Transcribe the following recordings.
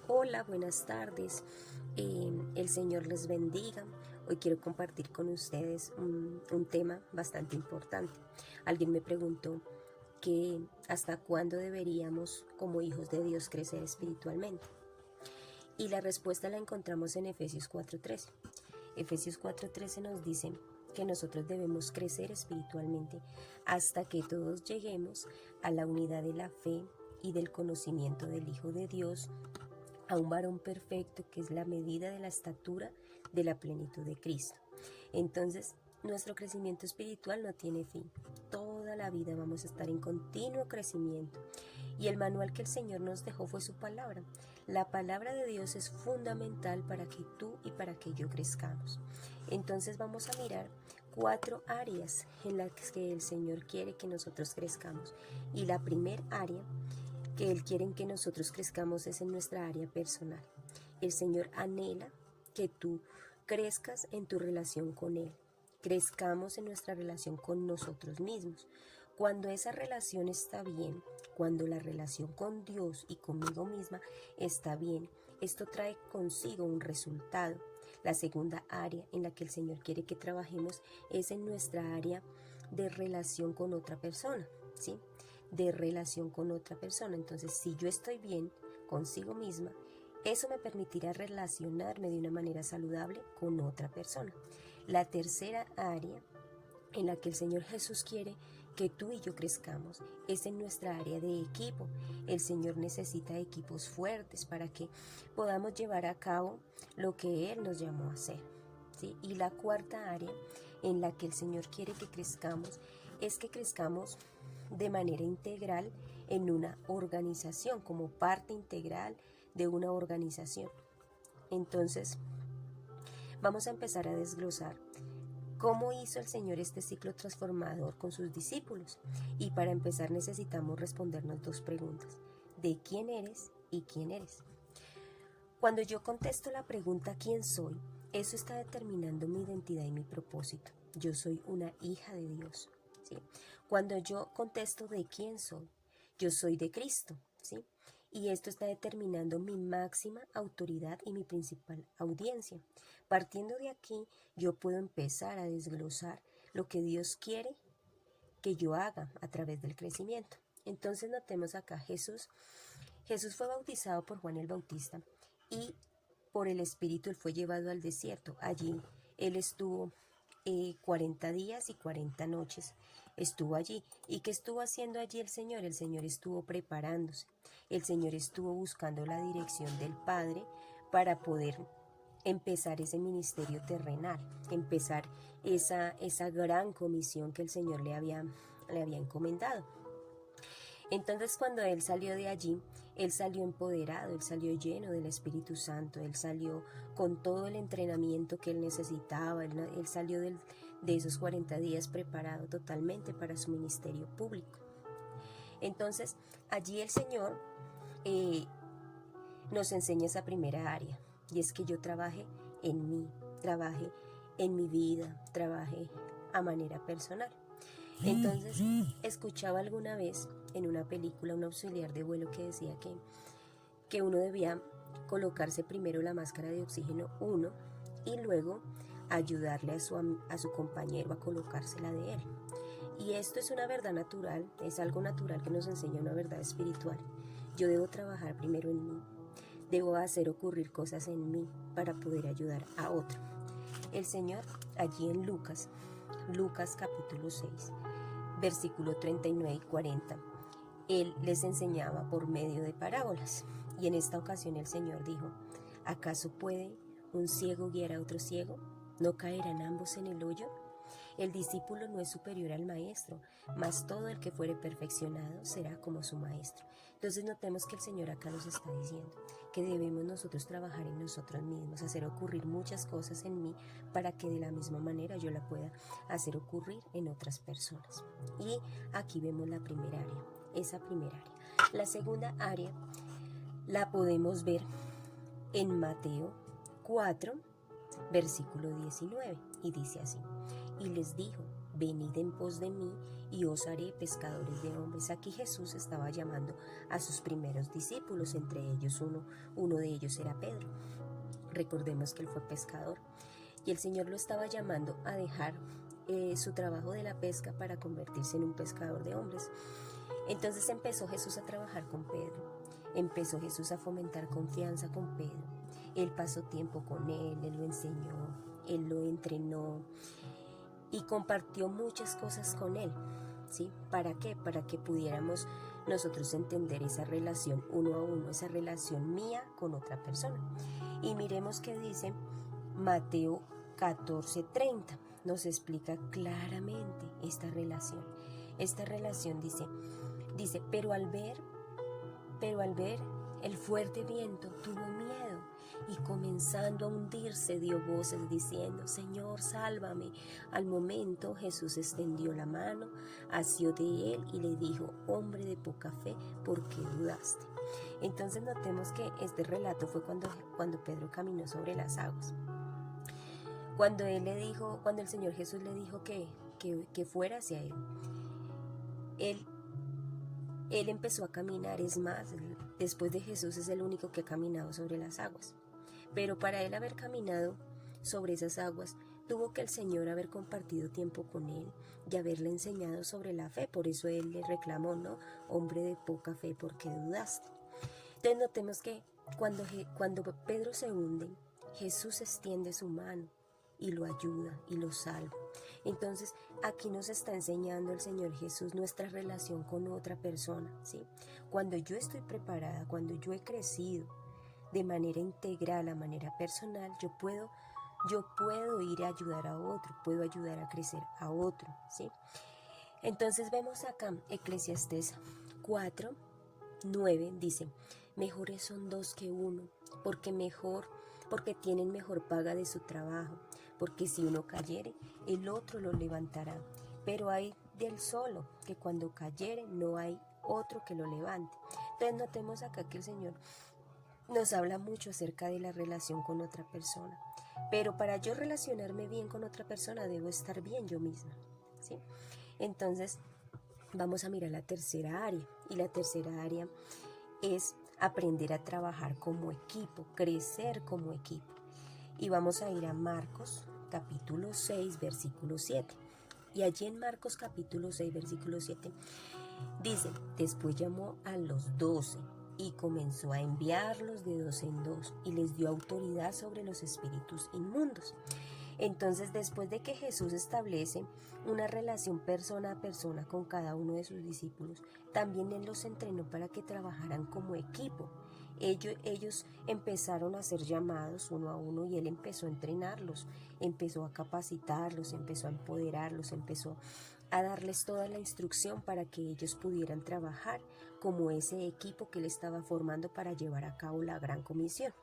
Hola, buenas tardes. El Señor les bendiga. Hoy quiero compartir con ustedes un tema bastante importante. Alguien me preguntó que hasta cuándo deberíamos como hijos de Dios crecer espiritualmente. Y la respuesta la encontramos en Efesios 4:13. Efesios 4:13 nos dice que nosotros debemos crecer espiritualmente hasta que todos lleguemos a la unidad de la fe y del conocimiento del Hijo de Dios, a un varón perfecto, que es la medida de la estatura de la plenitud de Cristo. Entonces, nuestro crecimiento espiritual no tiene fin. Toda la vida vamos a estar en continuo crecimiento. Y el manual que el Señor nos dejó fue su palabra. La palabra de Dios es fundamental para que tú y para que yo crezcamos. Entonces vamos a mirar 4 áreas en las que el Señor quiere que nosotros crezcamos. Y la primera área que Él quiere que nosotros crezcamos es en nuestra área personal. El Señor anhela que tú crezcas en tu relación con Él, crezcamos en nuestra relación con nosotros mismos. Cuando esa relación está bien, cuando la relación con Dios y conmigo misma está bien, esto trae consigo un resultado. La segunda área en la que el Señor quiere que trabajemos es en nuestra área de relación con otra persona, ¿sí? De relación con otra persona. Entonces, si yo estoy bien consigo misma, eso me permitirá relacionarme de una manera saludable con otra persona. La tercera área en la que el Señor Jesús quiere que tú y yo crezcamos es en nuestra área de equipo. El Señor necesita equipos fuertes para que podamos llevar a cabo lo que Él nos llamó a hacer, ¿sí? Y la cuarta área en la que el Señor quiere que crezcamos es que crezcamos de manera integral en una organización, como parte integral de una organización. Entonces, vamos a empezar a desglosar cómo hizo el Señor este ciclo transformador con sus discípulos. Y para empezar necesitamos respondernos 2 preguntas: ¿de quién eres y quién eres? Cuando yo contesto la pregunta ¿quién soy?, eso está determinando mi identidad y mi propósito. Yo soy una hija de Dios, ¿sí? Cuando yo contesto ¿de quién soy?, yo soy de Cristo, ¿sí? Y esto está determinando mi máxima autoridad y mi principal audiencia. Partiendo de aquí, yo puedo empezar a desglosar lo que Dios quiere que yo haga a través del crecimiento. Entonces notemos acá, Jesús fue bautizado por Juan el Bautista y por el Espíritu Él fue llevado al desierto. Allí Él estuvo 40 días y 40 noches. Estuvo allí. ¿Y qué estuvo haciendo allí el Señor? El Señor estuvo preparándose. El Señor estuvo buscando la dirección del Padre para poder empezar ese ministerio terrenal, empezar esa gran comisión que el Señor le había encomendado. Entonces, cuando Él salió de allí, Él salió empoderado, Él salió lleno del Espíritu Santo, Él salió con todo el entrenamiento que Él necesitaba, Él salió de esos 40 días preparado totalmente para su ministerio público. Entonces, allí el Señor nos enseña esa primera área, y es que yo trabaje en mí, trabaje en mi vida, trabaje a manera personal. Entonces, escuchaba alguna vez en una película un auxiliar de vuelo que decía que uno debía colocarse primero la máscara de oxígeno uno y luego ayudarle a su compañero a colocársela de él. Y esto es una verdad natural, es algo natural que nos enseña una verdad espiritual. Yo debo trabajar primero en mí, debo hacer ocurrir cosas en mí para poder ayudar a otro. El Señor allí en Lucas capítulo 6, versículo 39 y 40, Él les enseñaba por medio de parábolas. Y en esta ocasión el Señor dijo: ¿acaso puede un ciego guiar a otro ciego? ¿No caerán ambos en el hoyo? El discípulo no es superior al maestro, mas todo el que fuere perfeccionado será como su maestro. Entonces notemos que el Señor acá nos está diciendo que debemos nosotros trabajar en nosotros mismos, hacer ocurrir muchas cosas en mí para que de la misma manera yo la pueda hacer ocurrir en otras personas. Y aquí vemos la primera área, esa primera área. La segunda área la podemos ver en Mateo 4, versículo 19, y dice así: y les dijo: venid en pos de mí y os haré pescadores de hombres. Aquí Jesús estaba llamando a sus primeros discípulos, entre ellos uno de ellos era Pedro. Recordemos que él fue pescador y el Señor lo estaba llamando a dejar su trabajo de la pesca para convertirse en un pescador de hombres. Entonces empezó Jesús a trabajar con Pedro, empezó Jesús a fomentar confianza con Pedro. Él pasó tiempo con él lo enseñó, él lo entrenó y compartió muchas cosas con él, ¿sí? ¿Para qué? Para que pudiéramos nosotros entender esa relación uno a uno, esa relación mía con otra persona. Y miremos qué dice Mateo 14:30, nos explica claramente esta relación. Esta relación dice, pero al ver el fuerte viento tuvo miedo y comenzando a hundirse dio voces diciendo, Señor, sálvame. Al momento Jesús extendió la mano, asió de él y le dijo, hombre de poca fe, ¿por qué dudaste? Entonces notemos que este relato fue cuando Pedro caminó sobre las aguas. Cuando el Señor Jesús le dijo que fuera hacia él empezó a caminar. Es más, después de Jesús es el único que ha caminado sobre las aguas. Pero para él haber caminado sobre esas aguas, tuvo que el Señor haber compartido tiempo con él y haberle enseñado sobre la fe. Por eso él le reclamó, ¿no? Hombre de poca fe, ¿por qué dudaste? Entonces notemos que cuando Pedro se hunde, Jesús extiende su mano y lo ayuda y lo salva. Entonces aquí nos está enseñando el Señor Jesús nuestra relación con otra persona, ¿sí? Cuando yo estoy preparada, cuando yo he crecido de manera integral, a manera personal, yo puedo ir a ayudar a otro, puedo ayudar a crecer a otro, ¿sí? Entonces vemos acá Eclesiastés 4:9 dice, mejores son dos que uno, porque tienen mejor paga de su trabajo, porque si uno cayere, el otro lo levantará. Pero hay del solo, que cuando cayere no hay otro que lo levante. Entonces notemos acá que el Señor nos habla mucho acerca de la relación con otra persona. Pero para yo relacionarme bien con otra persona, debo estar bien yo misma, ¿sí? Entonces vamos a mirar la tercera área. Y la tercera área es aprender a trabajar como equipo, crecer como equipo. Y vamos a ir a Marcos capítulo 6, versículo 7. Y allí en Marcos capítulo 6, versículo 7, dice, después llamó a los 12 y comenzó a enviarlos de 2 en 2 y les dio autoridad sobre los espíritus inmundos. Entonces, después de que Jesús establece una relación persona a persona con cada uno de sus discípulos, también Él los entrenó para que trabajaran como equipo. Ellos empezaron a ser llamados uno a uno y Él empezó a entrenarlos, empezó a capacitarlos, empezó a empoderarlos, empezó a darles toda la instrucción para que ellos pudieran trabajar como ese equipo que Él estaba formando para llevar a cabo la gran comisión.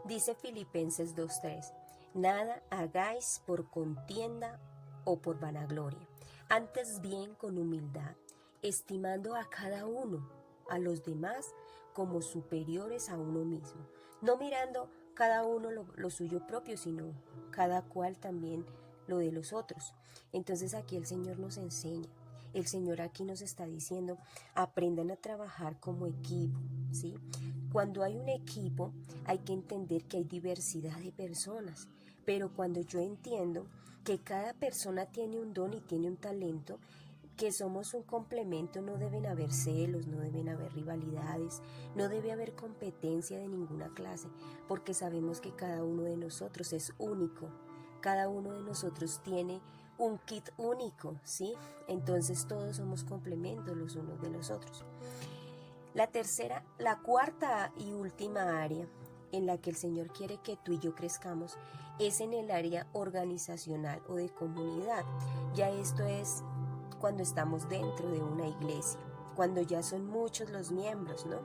Dice Filipenses 2:3, nada hagáis por contienda o por vanagloria, antes bien con humildad, estimando a cada uno, a los demás, como superiores a uno mismo, no mirando cada uno lo suyo propio, sino cada cual también lo de los otros. Entonces aquí el Señor nos enseña, el Señor aquí nos está diciendo, aprendan a trabajar como equipo, ¿sí? Cuando hay un equipo hay que entender que hay diversidad de personas, pero cuando yo entiendo que cada persona tiene un don y tiene un talento, que somos un complemento, no deben haber celos, no deben haber rivalidades, no debe haber competencia de ninguna clase, porque sabemos que cada uno de nosotros es único, cada uno de nosotros tiene un kit único, ¿sí? Entonces todos somos complementos los unos de los otros. La cuarta y última área en la que el Señor quiere que tú y yo crezcamos es en el área organizacional o de comunidad. Ya esto es cuando estamos dentro de una iglesia, cuando ya son muchos los miembros, ¿no?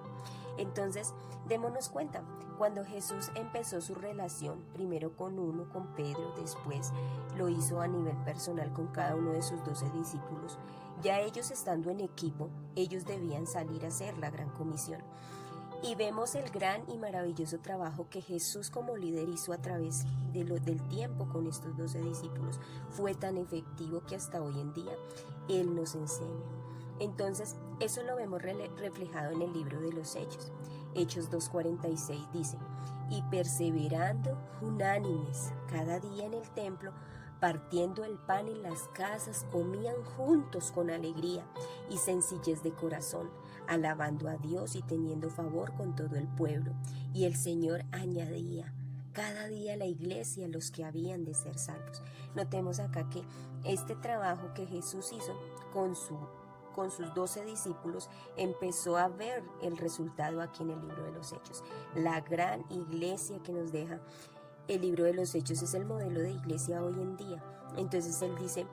Entonces, démonos cuenta, cuando Jesús empezó su relación, primero con Pedro, después lo hizo a nivel personal con cada uno de sus 12 discípulos, ya ellos estando en equipo, ellos debían salir a hacer la gran comisión. Y vemos el gran y maravilloso trabajo que Jesús como líder hizo a través del tiempo con estos 12 discípulos. Fue tan efectivo que hasta hoy en día Él nos enseña. Entonces, eso lo vemos reflejado en el libro de los Hechos. Hechos 2:46 dice: y perseverando unánimes cada día en el templo, partiendo el pan en las casas, comían juntos con alegría y sencillez de corazón, alabando a Dios y teniendo favor con todo el pueblo. Y el Señor añadía cada día a la iglesia los que habían de ser salvos. Notemos acá que este trabajo que Jesús hizo con sus 12 discípulos empezó a ver el resultado aquí en el libro de los Hechos. La gran iglesia que nos deja el libro de los Hechos es el modelo de iglesia hoy en día. Entonces él dice,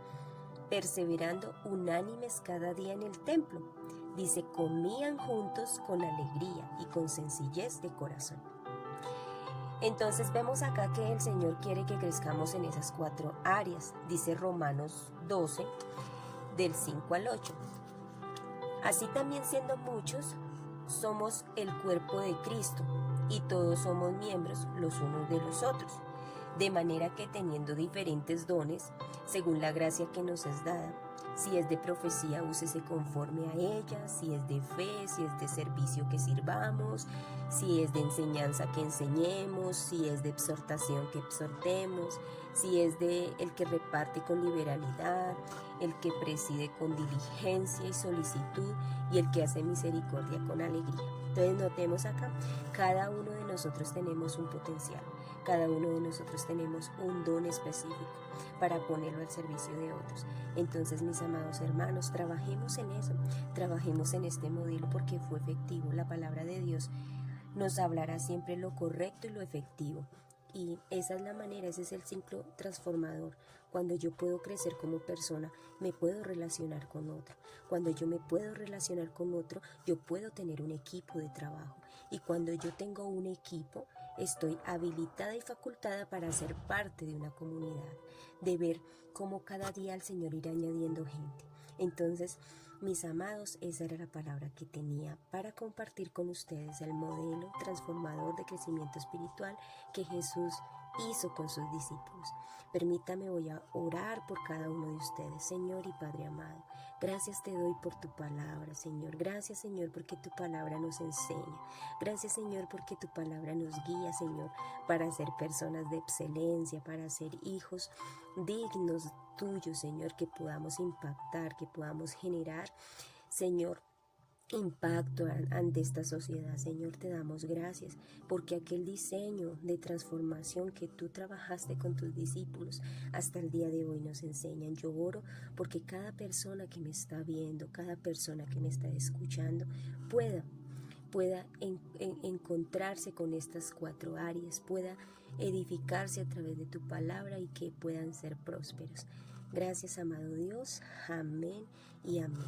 perseverando unánimes cada día en el templo. Dice, comían juntos con alegría y con sencillez de corazón. Entonces vemos acá que el Señor quiere que crezcamos en esas 4 áreas. Dice Romanos 12, del 5 al 8. Así también, siendo muchos, somos el cuerpo de Cristo y todos somos miembros los unos de los otros, de manera que teniendo diferentes dones, según la gracia que nos es dada, si es de profecía, úsese conforme a ella, si es de fe, si es de servicio, que sirvamos, si es de enseñanza, que enseñemos, si es de exhortación, que exhortemos, si es de el que reparte con liberalidad, el que preside con diligencia y solicitud, y el que hace misericordia con alegría. Entonces notemos acá, cada uno de nosotros tenemos un potencial, cada uno de nosotros tenemos un don específico para ponerlo al servicio de otros. Entonces, mis amados hermanos, trabajemos en eso, trabajemos en este modelo porque fue efectivo. La palabra de Dios nos hablará siempre lo correcto y lo efectivo. Y esa es la manera, ese es el ciclo transformador. Cuando yo puedo crecer como persona, me puedo relacionar con otro. Cuando yo me puedo relacionar con otro, yo puedo tener un equipo de trabajo. Y cuando yo tengo un equipo, estoy habilitada y facultada para ser parte de una comunidad, de ver cómo cada día el Señor irá añadiendo gente. Entonces, mis amados, esa era la palabra que tenía para compartir con ustedes, el modelo transformador de crecimiento espiritual que Jesús hizo con sus discípulos. Permítame, voy a orar por cada uno de ustedes. Señor y Padre amado, gracias te doy por tu palabra, Señor. Gracias, Señor, porque tu palabra nos enseña. Gracias, Señor, porque tu palabra nos guía, Señor, para ser personas de excelencia, para ser hijos dignos tuyos, Señor, que podamos impactar, que podamos generar, Señor, impacto ante esta sociedad. Señor, te damos gracias porque aquel diseño de transformación que tú trabajaste con tus discípulos hasta el día de hoy nos enseñan. Yo oro porque cada persona que me está viendo, cada persona que me está escuchando pueda encontrarse con estas 4 áreas, pueda edificarse a través de tu palabra y que puedan ser prósperos. Gracias, amado Dios. Amén y amén.